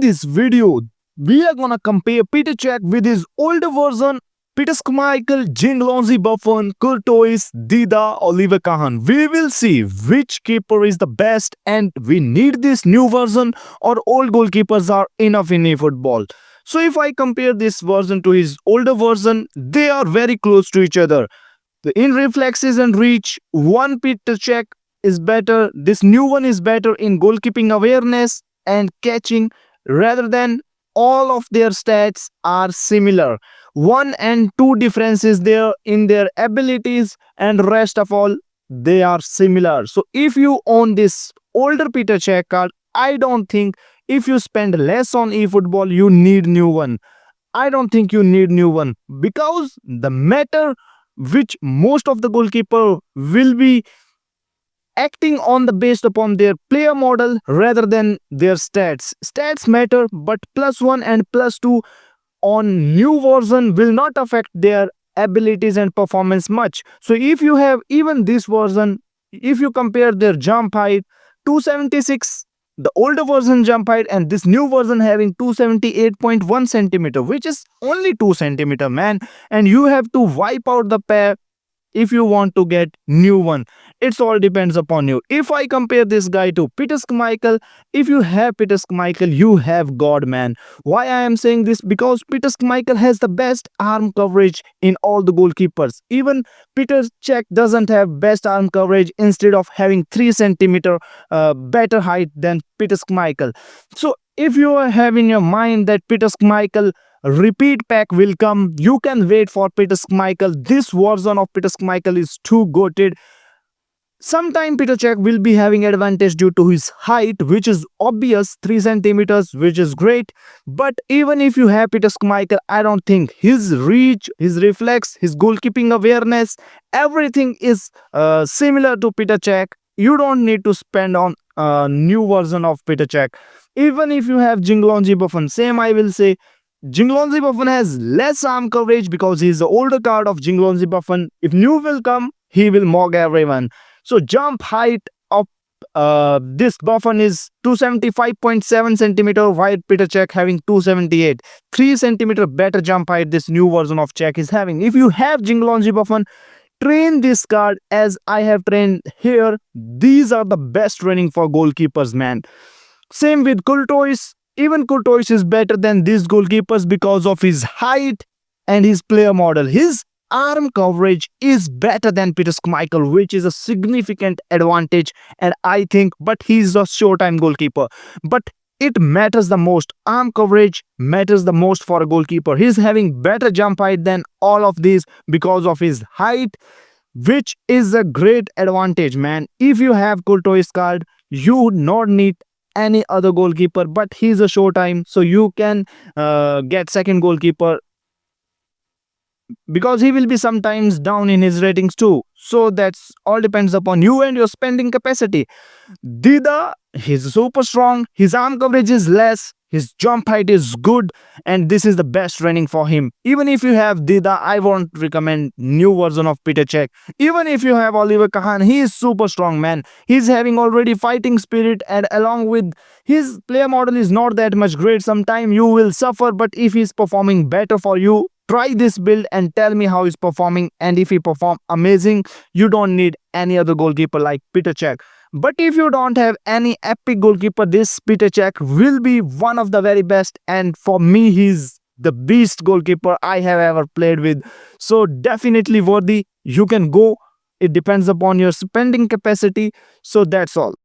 this video, we are gonna compare Petr Cech with his older version, Peter Schmeichel, gianluigi Buffon, Courtois, Dida, Oliver Kahn. We will see which keeper is the best and we need this new version or old goalkeepers are enough in eFootball. So if I compare this version to his older version, they are very close to each other. In reflexes and reach, one Petr Cech is better. This new one is better in goalkeeping awareness and catching rather than all of their stats are similar. One and two differences there in their abilities and rest of all they are similar. So if you own this older Petr Cech card, I don't think if you spend less on eFootball you need new one. I don't think you need new one because the matter which most of the goalkeeper will be acting on the based upon their player model rather than their stats. Stats matter, but +1 and +2 on new version will not affect their abilities and performance much. So if you have even this version, if you compare their jump height, 276, the older version jump height and this new version having 278.1 centimeter, which is only 2 centimeter, man, and you have to wipe out the pair if you want to get new one. It's all depends upon you. If I compare this guy to Peter Schmeichel, if you have Peter Schmeichel, you have God, man. Why I am saying this? Because Peter Schmeichel has the best arm coverage in all the goalkeepers. Even Petr Cech doesn't have best arm coverage instead of having 3 centimeter better height than Peter Schmeichel. So if you have in your mind that Peter Schmeichel repeat pack will come, you can wait for Peter Schmeichel. This version of Peter Schmeichel is too goated. Sometime Petr Cech will be having advantage due to his height, which is obvious, 3 centimeters, which is great. But even if you have Peter Schmeichel, I don't think his reach, his reflex, his goalkeeping awareness, everything is similar to Petr Cech. You don't need to spend on a new version of Petr Cech. Even if you have gianluigi Buffon, same I will say. gianluigi Buffon has less arm coverage because he is the older card of gianluigi Buffon. If new will come, he will mog everyone. So jump height of this Buffon is 275.7 centimeter, while Petr Cech having 278. 3 centimeter better jump height this new version of Cech is having. If you have gianluigi Buffon, train this card as I have trained here. These are the best training for goalkeepers, man. Same with Courtois. Even Courtois is better than these goalkeepers because of his height and his player model. His arm coverage is better than Peter Schmeichel, which is a significant advantage, and I think, but he's a showtime goalkeeper. But it matters the most. Arm coverage matters the most for a goalkeeper. He's having better jump height than all of these because of his height, which is a great advantage, man. If you have Courtois card, you would not need any other goalkeeper, but he's a showtime, so you can get second goalkeeper because he will be sometimes down in his ratings too. So that's all depends upon you and your spending capacity. Dida, he's super strong, his arm coverage is less, his jump height is good, and this is the best training for him. Even if you have Dida, I won't recommend new version of Petr Cech. Even if you have Oliver Kahn, he is super strong, man. He's having already fighting spirit, and along with his player model is not that much great. Sometime you will suffer, but if he's performing better for you, try this build and tell me how he's performing. And if he perform amazing, you don't need any other goalkeeper like Petr Cech. But if you don't have any epic goalkeeper, this Petr Cech will be one of the very best, and for me he's the beast goalkeeper I have ever played with. So definitely worthy. You can go. It depends upon your spending capacity. So that's all.